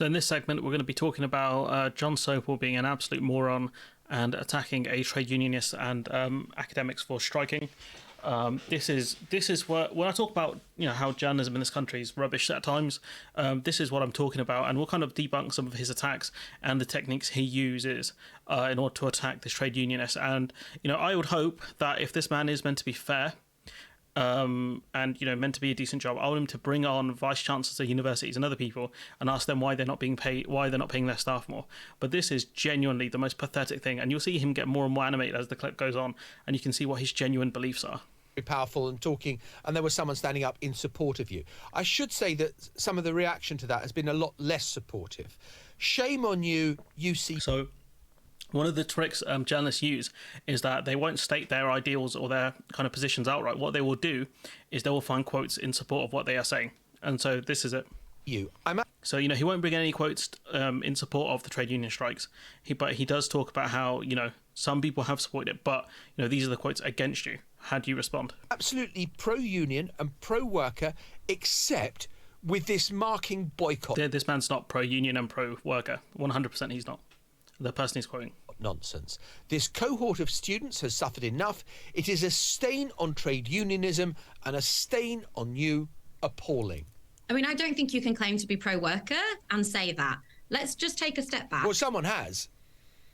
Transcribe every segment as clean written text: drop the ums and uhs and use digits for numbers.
So in this segment, we're going to be talking about Jon Sopel being an absolute moron and attacking a trade unionist and academics for striking. This is what when I talk about how journalism in this country is rubbish at times. This is what I'm talking about, and we'll kind of debunk some of his attacks and the techniques he uses in order to attack this trade unionist. And I would hope that if this man is meant to be fair, and meant to be a decent job, I want him to bring on vice chancellors of universities and other people and ask them why they're not being paid, why they're not paying their staff more. But this is genuinely the most pathetic thing, and you'll see him get more and more animated as the clip goes on, and you can see what his genuine beliefs are. Very powerful and talking, and there was someone standing up in support of you. I should say that some of the reaction to that has been a lot less supportive. Shame on you, UC. So one of the tricks journalists use is that they won't state their ideals or their kind of positions outright. What they will do is they will find quotes in support of what they are saying. And so this is it. So, he won't bring any quotes in support of the trade union strikes. But he does talk about how, some people have supported it, but, these are the quotes against you. How do you respond? Absolutely pro-union and pro-worker, except with this marking boycott. This man's not pro-union and pro-worker. 100% he's not. The person he's quoting. Nonsense. This cohort of students has suffered enough. It is a stain on trade unionism and a stain on you. Appalling. I mean, I don't think you can claim to be pro-worker and say that. Let's just take a step back. Well, someone has.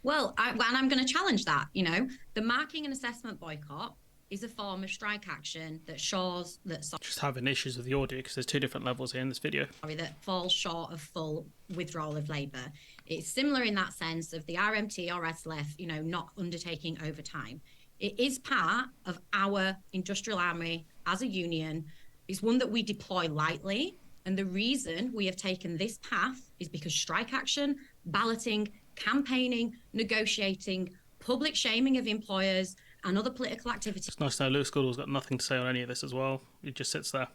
Well, and I'm going to challenge that. The marking and assessment boycott is a form of strike action that shows that... Just having issues with the audio because there's two different levels here in this video. ...that falls short of full withdrawal of labour. It's similar in that sense of the RMT or SLEF, not undertaking overtime. It is part of our industrial army as a union. It's one that we deploy lightly. And the reason we have taken this path is because strike action, balloting, campaigning, negotiating, public shaming of employers and other political activities. It's nice to know Lewis Goodall's got nothing to say on any of this as well. He just sits there.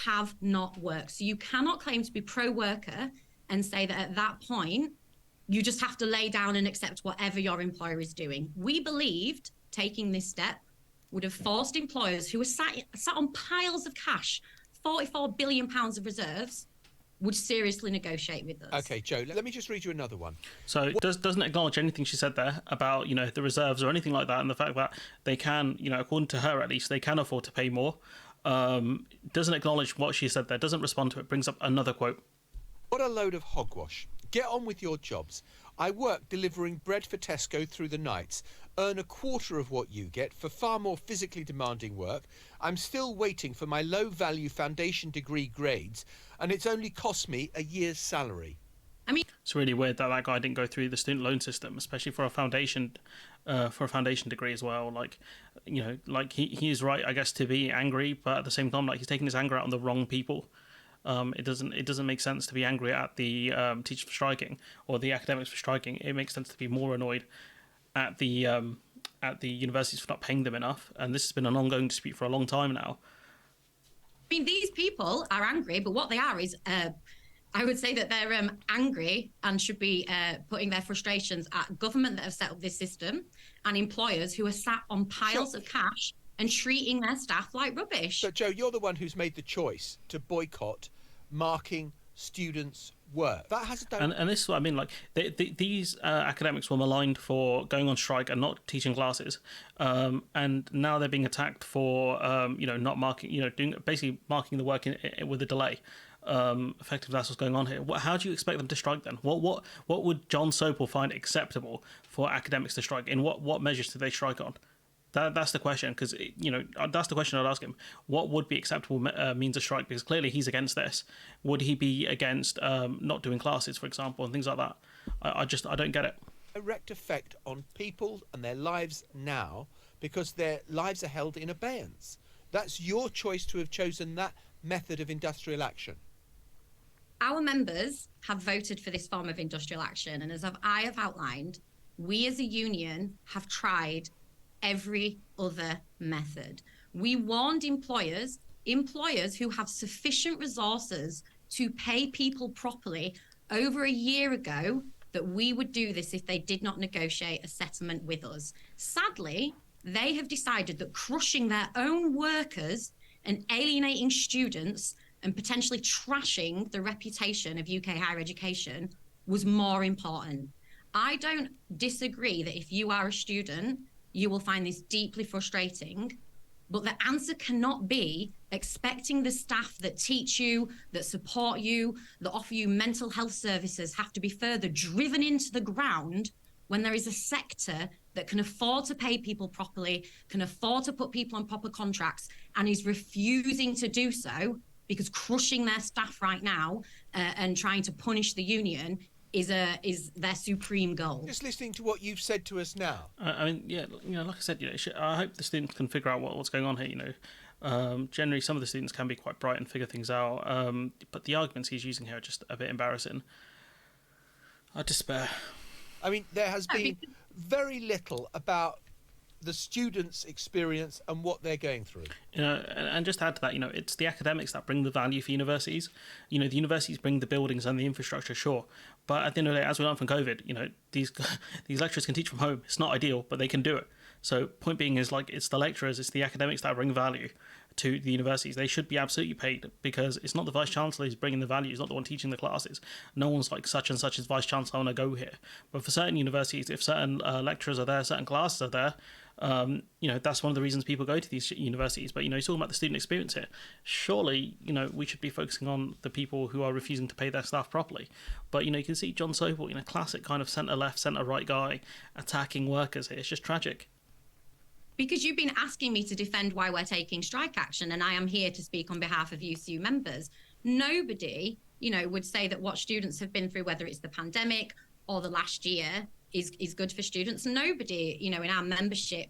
Have not worked. So you cannot claim to be pro-worker and say that at that point, you just have to lay down and accept whatever your employer is doing. We believed taking this step would have forced employers who were sat on piles of cash, £44 billion of reserves, would seriously negotiate with us. Okay, Joe, let me just read you another one. So doesn't acknowledge anything she said there about, the reserves or anything like that, and the fact that they can, according to her at least, they can afford to pay more. Doesn't acknowledge what she said there, doesn't respond to it, brings up another quote. What a load of hogwash. Get on with your jobs. I work delivering bread for Tesco through the nights, earn a quarter of what you get for far more physically demanding work. I'm still waiting for my low-value foundation degree grades, and it's only cost me a year's salary. I mean, it's really weird that guy didn't go through the student loan system, especially for a foundation degree as well. He is right, I guess, to be angry, but at the same time, he's taking his anger out on the wrong people. It doesn't make sense to be angry at the teachers for striking or the academics for striking. It makes sense to be more annoyed at the universities for not paying them enough. And this has been an ongoing dispute for a long time now. I mean, these people are angry, but what they are is, I would say that they're angry and should be putting their frustrations at government that have set up this system and employers who are sat on piles of cash and treating their staff like rubbish. So, Joe, you're the one who's made the choice to boycott marking students' work. That has done. And this is what I mean. These academics were maligned for going on strike and not teaching classes, and now they're being attacked for not marking, basically marking the work with a delay. Effectively, that's what's going on here. How do you expect them to strike then? What would Jon Sopel find acceptable for academics to strike? In what measures do they strike on? That's the question, because that's the question I'd ask him. What would be acceptable means of strike? Because clearly he's against this. Would he be against not doing classes, for example, and things like that? I don't get it. Direct effect on people and their lives now, because their lives are held in abeyance. That's your choice to have chosen that method of industrial action. Our members have voted for this form of industrial action, and as I have outlined, we as a union have tried every other method. We warned employers who have sufficient resources to pay people properly over a year ago that we would do this if they did not negotiate a settlement with us. Sadly, they have decided that crushing their own workers and alienating students and potentially trashing the reputation of UK higher education was more important. I don't disagree that if you are a student, you will find this deeply frustrating, but the answer cannot be expecting the staff that teach you, that support you, that offer you mental health services have to be further driven into the ground when there is a sector that can afford to pay people properly, can afford to put people on proper contracts, and is refusing to do so because crushing their staff right now and trying to punish the union is their supreme goal. Just listening to what you've said to us now. I mean, yeah, like I said, I hope the students can figure out what's going on here. Generally, some of the students can be quite bright and figure things out, but the arguments he's using here are just a bit embarrassing. I despair. I mean, there has been very little about the students' experience and what they're going through. And just to add to that, it's the academics that bring the value for universities. The universities bring the buildings and the infrastructure, sure. But at the end of the day, as we learned from COVID, these lecturers can teach from home. It's not ideal, but they can do it. So point being is, it's the lecturers, it's the academics that bring value to the universities. They should be absolutely paid, because it's not the vice chancellor who's bringing the value. He's not the one teaching the classes. No one's like such and such as vice chancellor, I want to go here. But for certain universities, if certain lecturers are there, certain classes are there, that's one of the reasons people go to these universities. But he's talking about the student experience here. Surely we should be focusing on the people who are refusing to pay their staff properly. But you can see Jon Sopel, classic kind of centre left, centre right guy attacking workers here. It's just tragic. Because you've been asking me to defend why we're taking strike action, and I am here to speak on behalf of UCU members. Nobody, would say that what students have been through, whether it's the pandemic or the last year, is good for students. Nobody, in our membership,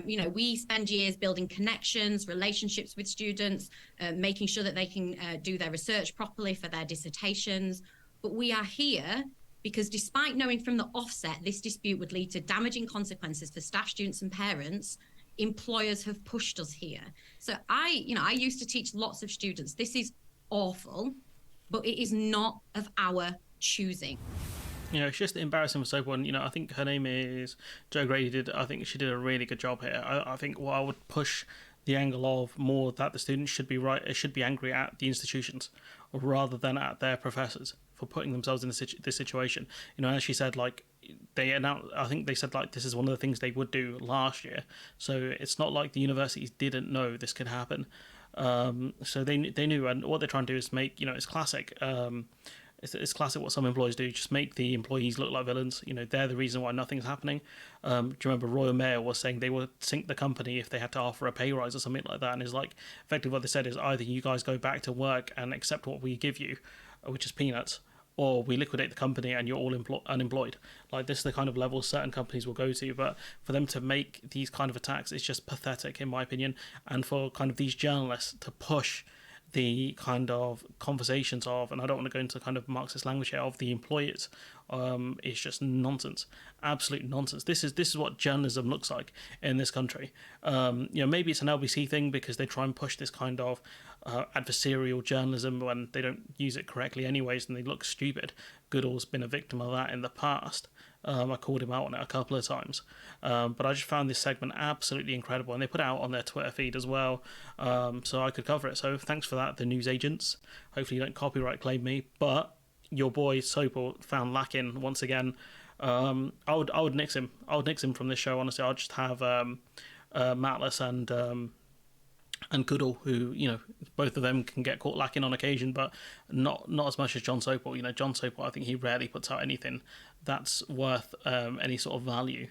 we spend years building connections, relationships with students, making sure that they can do their research properly for their dissertations. But we are here because, despite knowing from the offset this dispute would lead to damaging consequences for staff, students and parents, employers have pushed us here. So I used to teach lots of students. This is awful, but it is not of our choosing. It's just embarrassing for Sopel, and I think her name is Jo Grady. I think she did a really good job here. I think what I would push the angle of more that the students should be angry at the institutions rather than at their professors for putting themselves in this situation. As she said, I think they said this is one of the things they would do last year. So it's not like the universities didn't know this could happen. So they knew, and what they're trying to do is make it's classic. It's classic what some employers do, just make the employees look like villains. They're the reason why nothing's happening. Do you remember Royal Mail was saying they would sink the company if they had to offer a pay rise or something like that? And it's effectively what they said is either you guys go back to work and accept what we give you, which is peanuts, or we liquidate the company and you're all unemployed. This is the kind of level certain companies will go to. But for them to make these kind of attacks, it's just pathetic, in my opinion. And for kind of these journalists to push the kind of conversations of, and I don't want to go into kind of Marxist language here, of the employers, is just nonsense, absolute nonsense. This is what journalism looks like in this country. Maybe it's an LBC thing because they try and push this kind of adversarial journalism when they don't use it correctly anyways, and they look stupid. Goodall's been a victim of that in the past. I called him out on it a couple of times. But I just found this segment absolutely incredible, and they put it out on their Twitter feed as well, so I could cover it. So thanks for that, the news agents. Hopefully you don't copyright claim me, but your boy Sopel found lacking once again. I would nix him. I would nix him from this show, honestly. I'd just have Matlas and Goodall, who, both of them can get caught lacking on occasion, but not as much as Jon Sopel. Jon Sopel, I think he rarely puts out anything that's worth any sort of value.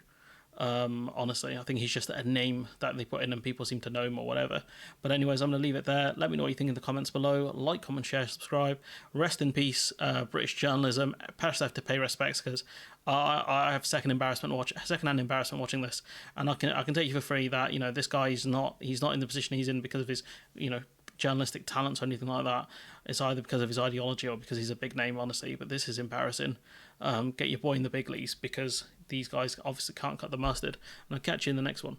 Honestly, I think he's just a name that they put in and people seem to know him or whatever. But anyways, I'm going to leave it there. Let me know what you think in the comments below. Like, comment, share, subscribe. Rest in peace, British journalism. Perhaps I have to pay respects because I have second-hand embarrassment watching this, and I can tell you for free that this guy he's not in the position he's in because of his journalistic talents or anything like that. It's either because of his ideology or because he's a big name, honestly. But this is embarrassing. Get your boy in the big leagues, because these guys obviously can't cut the mustard. And I'll catch you in the next one.